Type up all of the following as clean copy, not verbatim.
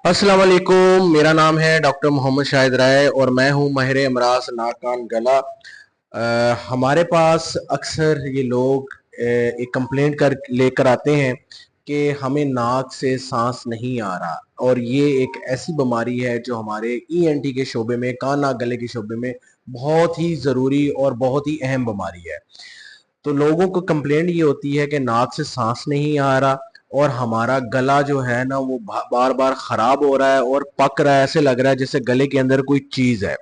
अस्सलाम वालेकुम। मेरा नाम है डॉक्टर मोहम्मद शाहिद राय और मैं हूं माहिर अमराज नाक कान गला। हमारे पास अक्सर ये लोग एक कंप्लेंट कर लेकर आते हैं कि हमें नाक से सांस नहीं आ रहा, और ये एक ऐसी बीमारी है जो हमारे ईएनटी के शोबे में, कान नाक गले के शोबे में बहुत ही ज़रूरी और बहुत ही अहम बीमारी है। तो लोगों को कंप्लेंट ये होती है कि नाक से सांस नहीं आ रहा और हमारा गला जो है ना वो बार बार खराब हो रहा है और पक रहा है, ऐसे लग रहा है जैसे गले के अंदर कोई चीज है।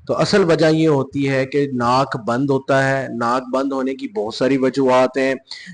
तो असल वजह ये होती है कि नाक बंद होता है। नाक बंद होने की बहुत सारी वजूहत हैं।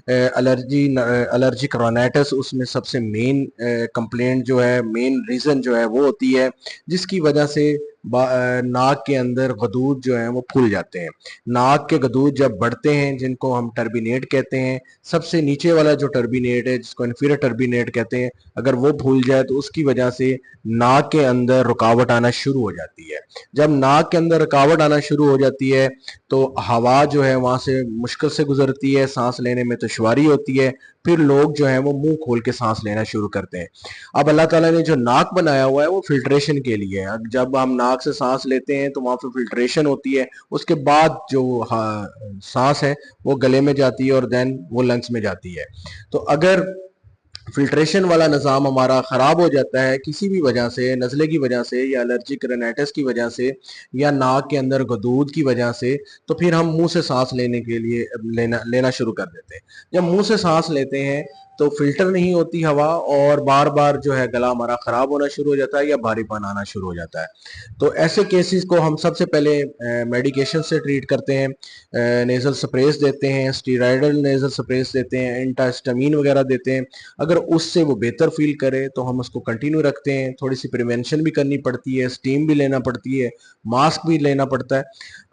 एलर्जिक रोनाइटिस उसमें सबसे मेन कंप्लेंट जो है, मेन रीजन जो है वो होती है, जिसकी वजह से नाक के अंदर गदूद जो है वो फूल जाते हैं। नाक के गदूद जब बढ़ते हैं, जिनको हम टर्बिनेट कहते हैं, सबसे नीचे वाला जो टर्बिनेट है जिसको इन्फीरियर टर्बिनेट कहते हैं, अगर वो फूल जाए तो उसकी वजह से नाक के अंदर रुकावट आना शुरू हो जाती है। जब नाक के अंदर रुकावट आना शुरू हो जाती है तो हवा जो है वहां से मुश्किल से गुजरती है, सांस लेने में दुश्वारी होती है। फिर लोग जो है वो मुंह खोल के सांस लेना शुरू करते हैं। अब अल्लाह ताला ने जो नाक बनाया हुआ है वो फिल्ट्रेशन के लिए है। जब हम नाक से सांस लेते हैं तो वहां पर फिल्ट्रेशन होती है, उसके बाद जो सांस है वो गले में जाती है और देन वो लंग्स में जाती है। तो अगर फिल्ट्रेशन वाला निज़ाम हमारा ख़राब हो जाता है किसी भी वजह से, नज़ले की वजह से या एलर्जिक रेनाइटिस की वजह से या नाक के अंदर गदूद की वजह से, तो फिर हम मुंह से सांस लेने के लिए लेना लेना शुरू कर देते हैं। जब मुंह से सांस लेते हैं तो फिल्टर नहीं होती हवा और बार बार जो है गला हमारा ख़राब होना शुरू हो जाता है या भारीपन आना शुरू हो जाता है। तो ऐसे केसेस को हम सबसे पहले मेडिकेशन से ट्रीट करते हैं। नेज़ल स्प्रेस देते हैं, स्टीराइडल नेज़ल स्प्रेस देते हैं, एंटास्टामीन वगैरह देते हैं। अगर उससे वो बेहतर फील करे तो हम उसको कंटिन्यू रखते हैं। थोड़ी सी प्रिवेंशन भी करनी पड़ती है, स्टीम भी लेना पड़ती है, मास्क भी लेना पड़ता है।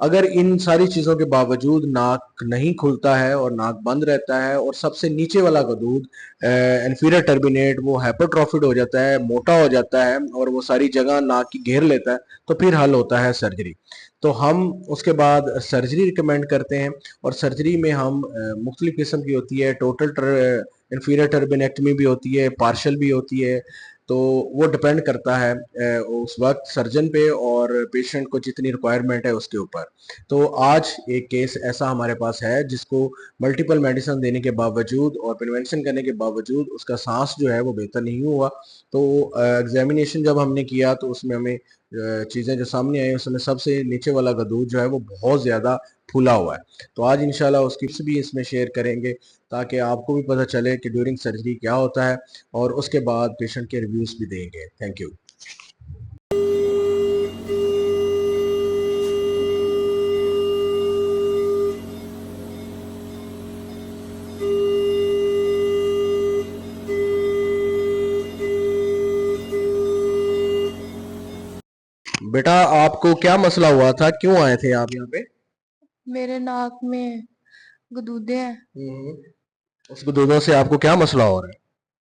अगर इन सारी चीज़ों के बावजूद नाक नहीं खुलता है और नाक बंद रहता है और सबसे नीचे वाला गदूद इन्फीरियर टर्बिनेट वो हाइपरट्रॉफिड हो जाता है, मोटा हो जाता है और वो सारी जगह नाक की घेर लेता है, तो फिर हल होता है सर्जरी। तो हम उसके बाद सर्जरी रिकमेंड करते हैं। और सर्जरी में हम मुख्तलिफ किस्म की होती है, टोटल इन्फीरियर टर्बिनेक्टमी भी होती है, पार्शल भी होती है। तो वो डिपेंड करता है उस वक्त सर्जन पे और पेशेंट को जितनी रिक्वायरमेंट है उसके ऊपर। तो आज एक केस ऐसा हमारे पास है जिसको मल्टीपल मेडिसिन देने के बावजूद और प्रिवेंशन करने के बावजूद उसका सांस जो है वो बेहतर नहीं हुआ। तो एग्जामिनेशन जब हमने किया तो उसमें हमें चीज़ें जो सामने आई उसमें सबसे नीचे वाला गदूद जो है वो बहुत ज़्यादा फूला हुआ है। तो आज इंशाल्लाह उसकी टिप्स भी इसमें शेयर करेंगे ताकि आपको भी पता चले कि ड्यूरिंग सर्जरी क्या होता है, और उसके बाद पेशेंट के रिव्यूज भी देंगे। Thank you. बेटा, आपको क्या मसला हुआ था, क्यों आए थे आप यहाँ पे? मेरे नाक में गदूदे हैं। उस गदूदों से आपको क्या मसला हो रहा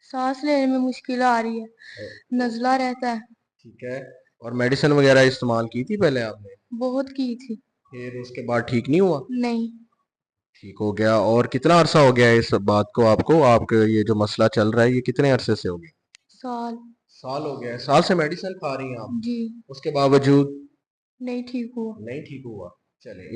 सांस लेने में मुश्किल आ रही है। है? नजला रहता है। ठीक है। और मेडिसिन वगैरह इस्तेमाल की थी पहले आपने? बहुत की थी। फिर उसके बाद ठीक नहीं हुआ? नहीं। ठीक हो गया। और कितना अरसा हो गया है इस बात को आपको? आपके ये जो मसला चल रहा है ये कितने अरसे से हो गया? साल। साल हो गया है। साल से मेडिसिन खा रही हैं आप, जी। उसके बावजूद नहीं ठीक हुआ। नहीं ठीक हुआ? चले